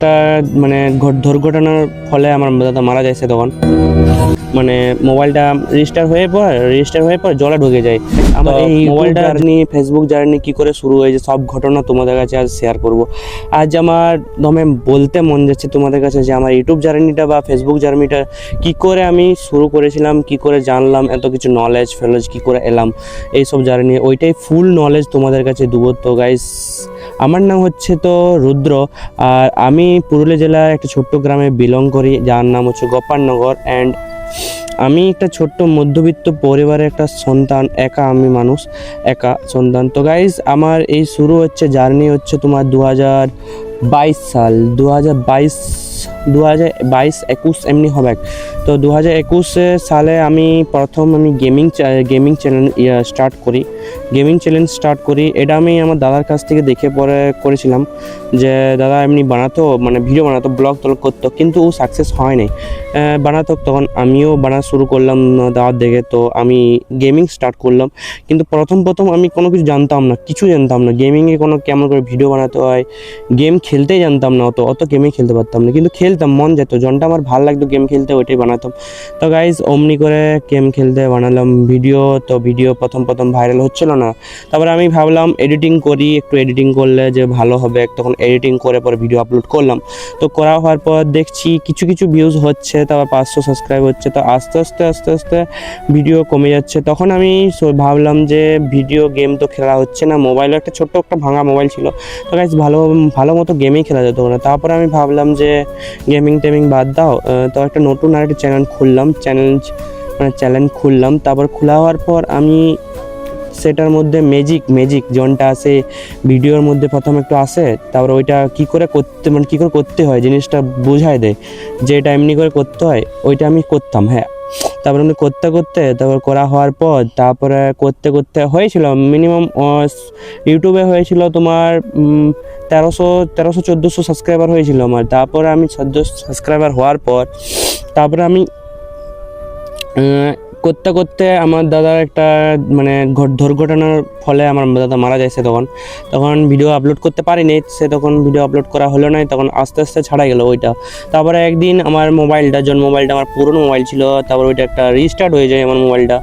একটা মানে দুর্ঘটনার ফলে আমার দাদা মারা যাচ্ছে তখন মানে মোবাইলটা রেজিস্টার হয়ে পর জলে ঢুকে যায়। আমার এই মোবাইলটা জার্নি ফেসবুক জার্নি কি করে শুরু হয়েছে সব ঘটনা তোমাদের কাছে আজ শেয়ার করব। আজ আমার দমে বলতে মন যাচ্ছে তোমাদের কাছে যে আমার ইউটিউব জার্নিটা বা ফেসবুক জার্নিটা কি করে আমি শুরু করেছিলাম, কি করে জানলাম, এত কিছু নলেজ কি করে এলাম এইসব জার্নি, ওইটাই ফুল নলেজ তোমাদের কাছে দেবো। তো গাইস, আমার নাম হচ্ছে তো রুদ্র, আর আমি পুরুলিয়া জেলার একটা ছোট্ট গ্রামে বিলং করি, যার নাম হচ্ছে গোপালনগর। অ্যান্ড আমি একটা ছোট্ট মধ্যবিত্ত পরিবারের একটা সন্তান, একা সন্তান। তো গাইজ, আমার এই শুরু হচ্ছে জার্নি হচ্ছে তোমার 2022 সাল, 2022-21 এমনি হবে। তো 2021 সালে আমি প্রথম গেমিং চ্যানেল স্টার্ট করি। এটা আমি আমার দাদার কাছ থেকে দেখে পরে করেছিলাম, যে দাদা এমনি বানাতো, মানে ভিডিও বানাতো, ব্লগ করতো, কিন্তু ও সাকসেস হয় নাই বানাতো। তখন আমিও বানা শুরু করলাম দাদার দেখে। তো আমি গেমিং স্টার্ট করলাম, কিন্তু প্রথম আমি কোনো কিছু জানতাম না গেমিংয়ে কেমন করে ভিডিও বানাতে হয়, গেম খেলতেই জানতাম না, অত গেমই খেলতে পারতাম না, কিন্তু খেলতাম, মন যেত, যনটা আমার ভালো লাগতো গেম খেলতে ওইটাই বানাতাম। তো গাইজ, অমনি করে গেম খেলতে বানালাম ভিডিও। তো ভিডিও প্রথম ভাইরাল হচ্ছিল না, তারপরে আমি ভাবলাম এডিটিং করি, একটু এডিটিং করলে যে ভালো হবে, তখন এডিটিং করে পরে ভিডিও আপলোড করলাম। তো করা হওয়ার পর দেখছি কিছু ভিউজ হচ্ছে, তারপর 500 সাবস্ক্রাইব হচ্ছে। তো আস্তে আস্তে ভিডিও কমে যাচ্ছে। তখন আমি ভাবলাম যে ভিডিও গেম তো খেলা হচ্ছে না, মোবাইলে একটা ছোট্ট একটা ভাঙা মোবাইল ছিল, তো গাইজ ভালো মতো গেমেই খেলা যেত না। তারপরে আমি ভাবলাম যে গেমিং বাদ দাও, তো একটা নতুন আরেকটা চ্যানেল খুললাম। তারপর খোলা হওয়ার পর আমি সেটার মধ্যে ম্যাজিক জনটা আসে ভিডিওর মধ্যে প্রথম একটু আসে, তারপর ওইটা কি করে করতে হয় জিনিসটা বোঝায় দেয়, যে এটা এমনি করে করতে হয়, ওইটা আমি করতাম। হ্যাঁ, তারপর আমি তারপর করা হওয়ার পর তারপরে করতে হয়েছিল মিনিমাম ইউটিউবে হয়েছিল তোমার 1300-1400 সাবস্ক্রাইবার হয়েছিল আমার। তারপরে আমি 1400 সাবস্ক্রাইবার হওয়ার পর তারপরে আমি করতে আমার দাদার একটা মানে দুর্ঘটনার ফলে আমার দাদা মারা যাচ্ছে তখন ভিডিও আপলোড করতে পারিনি, তখন ভিডিও আপলোড করা হলো না, তখন আস্তে ছাড়া গেল ওইটা। তারপরে একদিন আমার মোবাইলটা আমার পুরনো মোবাইল ছিল, তারপর ওইটা একটা রিস্টার্ট হয়ে যায় আমার মোবাইলটা,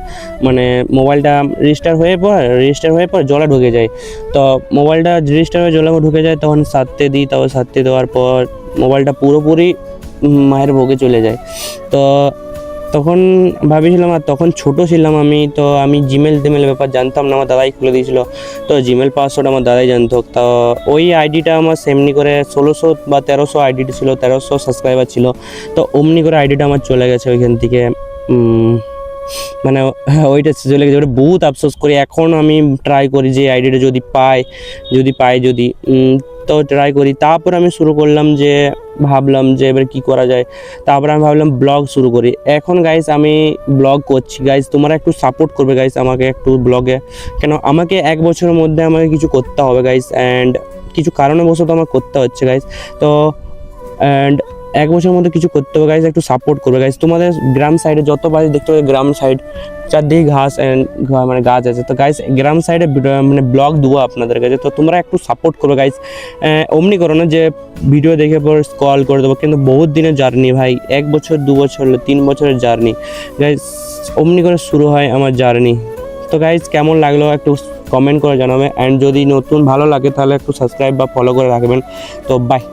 মানে মোবাইলটা রেজিস্টার হয়ে পর জলে ঢুকে যায়। তো মোবাইলটা রেজিস্টার হয়ে জলে ঢুকে যায়, তখন সারতে দিই, তারপর সারতে দেওয়ার পর মোবাইলটা পুরোপুরি মায়ের ভোগে চলে যায়। তো তখন ভাবিছিলাম, আর তখন ছোট ছিলাম আমি, তো আমি জিমেল ব্যাপার জানতাম না, আমার দাদাই খুলে দিয়েছিল। তো জিমেল পাসওয়ার্ড আমার দাদাই জানতো। তো ওই আইডিটা আমার সেমনি করে 1600 বা 1300 আইডিটা ছিল, 1300 সাবস্ক্রাইবার ছিল। তো অমনি করে আইডিটা আমার চলে গেছে ওইখান থেকে, মানে ওইটা চলে গেছে। ওটা বহুত আফসোস করি, এখন আমি ট্রাই করি যে আইডিটা যদি পাই তো ট্রাই করি। তারপর আমি শুরু করলাম, যে ভাবলাম যে এবার কি করা যায়। তারপর আমি ভাবলাম ব্লগ শুরু করি। এখন গাইস আমি ব্লগ করছি। গাইস, তোমরা একটু সাপোর্ট করবে গাইস আমাকে একটু ব্লগে, কেন আমাকে 1 বছরের মধ্যে আমাকে কিছু করতে হবে গাইস, অ্যান্ড কিছু কারণবশত আমার করতে হচ্ছে গাইস। তো অ্যান্ড 1 বছরের মধ্যে কিছু করতে হবে গাইস, একটু সাপোর্ট করবে গাইস। তোমাদের গ্রাম সাইডে যত বাড়ি দেখতে হবে, গ্রাম সাইড চারদিকে মানে গাছ আছে, তো গাইস গ্রাম সাইডে মানে ব্লগ দেবো আপনাদের কাছে। তো তোমরা একটু সাপোর্ট করবে গাইস, অমনি করো না যে ভিডিও দেখে পর স্ক্রল করে দেবো, কিন্তু বহুত দিনের জার্নি ভাই, 1 বছর 2 বছর 3 বছরের জার্নি গাইস, অমনি করে শুরু হয় আমার জার্নি। তো গাইস, কেমন লাগলো একটু কমেন্ট করে জানাবে, অ্যান্ড যদি নতুন ভালো লাগে তাহলে একটু সাবস্ক্রাইব বা ফলো করে রাখবেন। তো বাই।